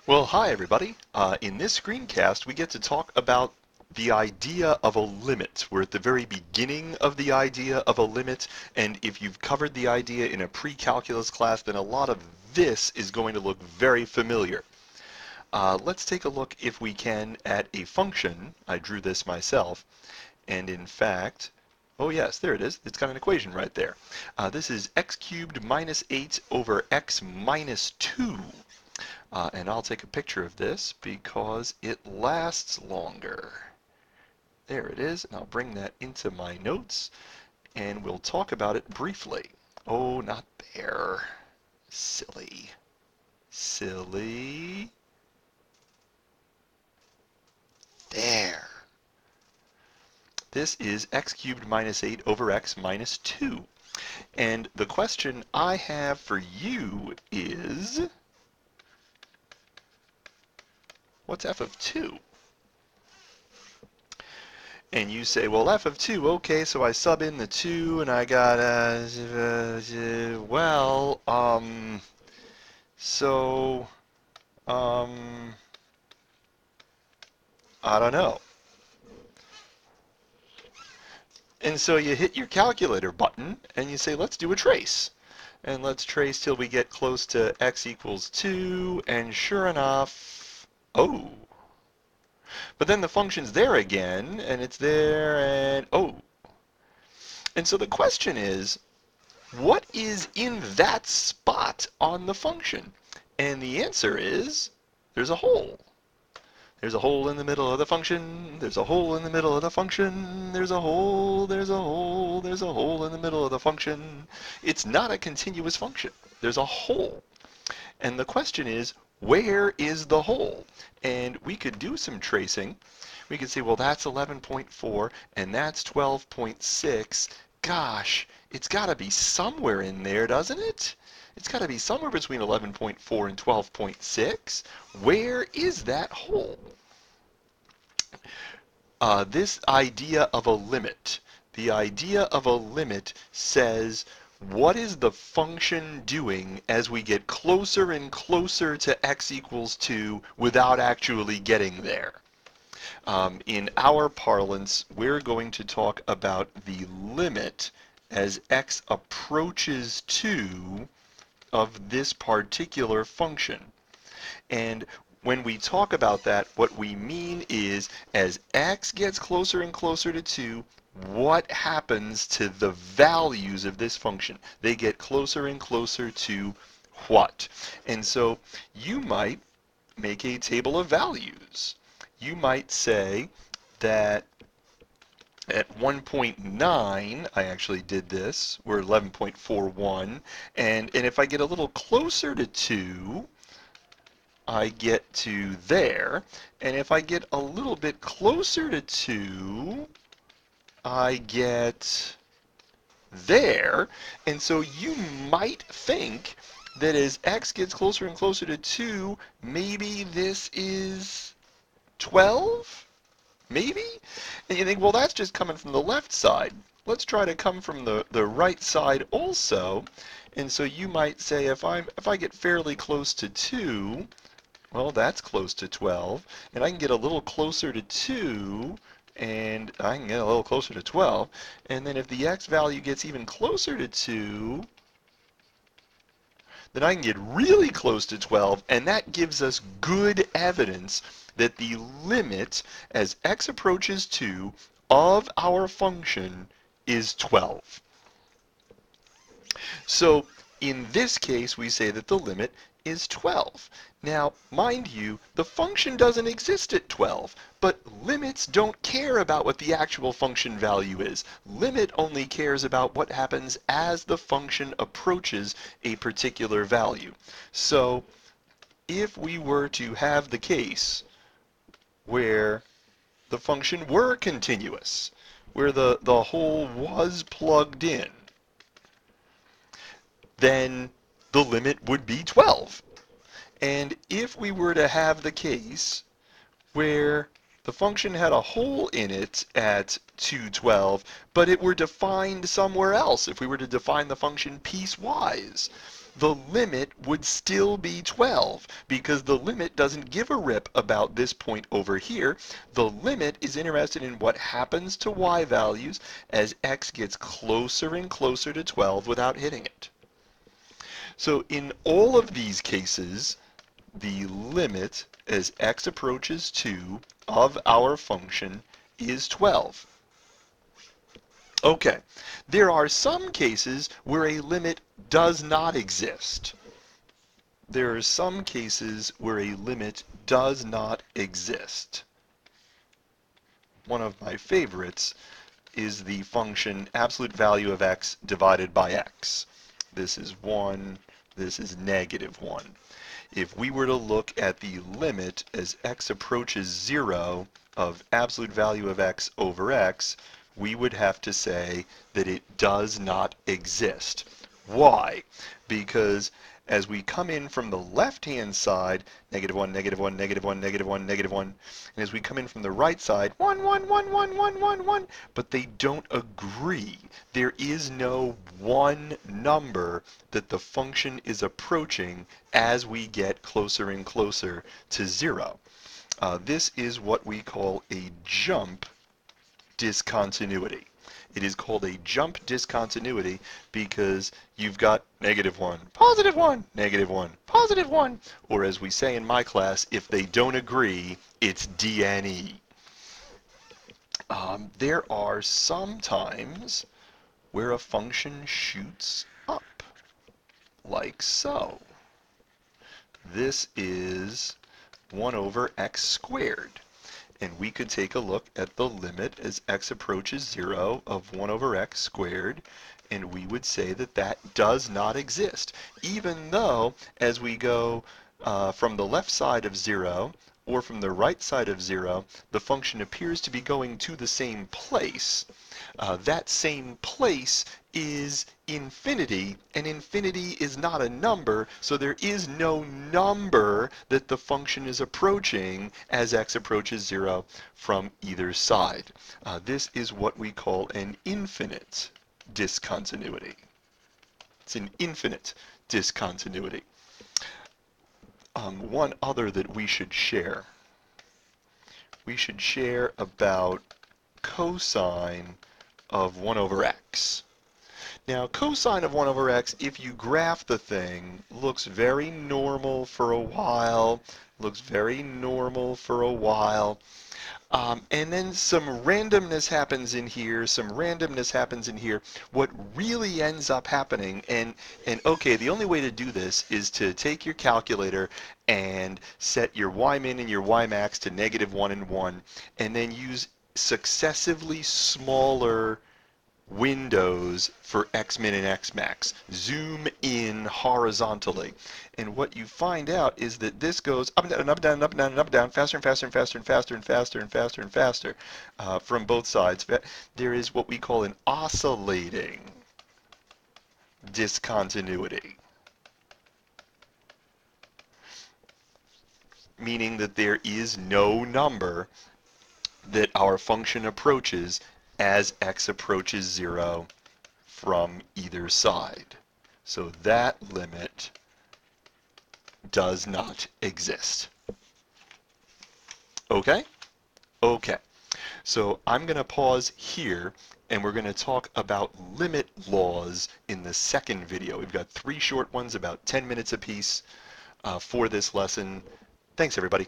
Well, hi everybody. In this screencast, we get to talk about the idea of a limit. We're at the very beginning of the idea of a limit, and if you've covered the idea in a pre-calculus class, then a lot of this is going to look very familiar. Let's take a look, if we can, at a function. I drew this myself, and in fact, oh yes, there it is. It's got an equation right there. This is x cubed minus 8 over x minus 2. And I'll take a picture of this because it lasts longer. There it is, and I'll bring that into my notes, and we'll talk about it briefly. Oh, not there. Silly. Silly. There. This is x cubed minus 8 over x minus 2. And the question I have for you is, what's f of 2? And you say, well, f of 2, okay, so I sub in the 2, and I got, well, so, I don't know. And so you hit your calculator button, and you say, let's do a trace. And let's trace till we get close to x equals 2, and sure enough, oh. But then the function's there again, and it's there, and oh. And so the question is, what is in that spot on the function? And the answer is, there's a hole. There's a hole in the middle of the function. There's a hole in the middle of the function. There's a hole, there's a hole, there's a hole in the middle of the function. It's not a continuous function. There's a hole. And the question is, where is the hole? And we could do some tracing. We could say, well, that's 11.4 and that's 12.6. Gosh, it's got to be somewhere in there, doesn't it? It's got to be somewhere between 11.4 and 12.6. Where is that hole? This idea of a limit. The idea of a limit says, what is the function doing as we get closer and closer to x equals 2 without actually getting there? In our parlance, we're going to talk about the limit as x approaches 2 of this particular function. And when we talk about that, what we mean is as x gets closer and closer to 2, what happens to the values of this function? They get closer and closer to what? And so you might make a table of values. You might say that at 1.9, I actually did this, we're 11.41, and if I get a little closer to 2, I get to there, and if I get a little bit closer to 2, I get there, and so you might think that as x gets closer and closer to 2, maybe this is 12? Maybe? And you think, well, that's just coming from the left side. Let's try to come from the right side also. And so you might say, if I get fairly close to 2, well, that's close to 12. And I can get a little closer to 2, and I can get a little closer to 12. And then if the x value gets even closer to 2, then I can get really close to 12, and that gives us good evidence that the limit as x approaches 2 of our function is 12. So in this case, we say that the limit is 12. Now, mind you, the function doesn't exist at 12, but limits don't care about what the actual function value is. Limit only cares about what happens as the function approaches a particular value. So if we were to have the case where the function were continuous, where the hole was plugged in, then the limit would be 12. And if we were to have the case where the function had a hole in it at 212, but it were defined somewhere else, if we were to define the function piecewise, the limit would still be 12 because the limit doesn't give a rip about this point over here. The limit is interested in what happens to y values as x gets closer and closer to 12 without hitting it. So in all of these cases, the limit as x approaches 2 of our function is 12. Okay, there are some cases where a limit does not exist. There are some cases where a limit does not exist. One of my favorites is the function absolute value of x divided by x. This is 1, this is -1. If we were to look at the limit as x approaches 0 of absolute value of x over x, we would have to say that it does not exist. Why? Because as we come in from the left-hand side, -1, -1, -1, -1, -1, and as we come in from the right side, 1, 1, 1, 1, 1, 1, 1, but they don't agree. There is no one number that the function is approaching as we get closer and closer to 0. This is what we call a jump discontinuity. It is called a jump discontinuity because you've got -1, +1, -1, +1, or as we say in my class, if they don't agree, it's DNE. There are some times where a function shoots up, like so. This is 1 over x squared. And we could take a look at the limit as x approaches 0 of 1 over x squared, and we would say that that does not exist, even though as we go from the left side of 0 or from the right side of 0, the function appears to be going to the same place. That same place is infinity, and infinity is not a number, so there is no number that the function is approaching as x approaches 0 from either side. This is what we call an infinite discontinuity. It's an infinite discontinuity. One other that we should share. We should share about cosine of 1 over x. Now, cosine of 1 over x, if you graph the thing, looks very normal for a while, looks very normal for a while. And then some randomness happens in here, some randomness happens in here. What really ends up happening, and okay, the only way to do this is to take your calculator and set your y min and your y max to -1 and 1, and then use successively smaller windows for x min and x max. Zoom in horizontally. And what you find out is that this goes up and down and up and down and up and down and up and down, faster and faster and faster and faster and faster and faster and faster from both sides. There is what we call an oscillating discontinuity, meaning that there is no number that our function approaches as x approaches 0 from either side. So that limit does not exist. Okay? Okay. So I'm going to pause here, and we're going to talk about limit laws in the second video. We've got 3 short ones, about 10 minutes apiece for this lesson. Thanks, everybody.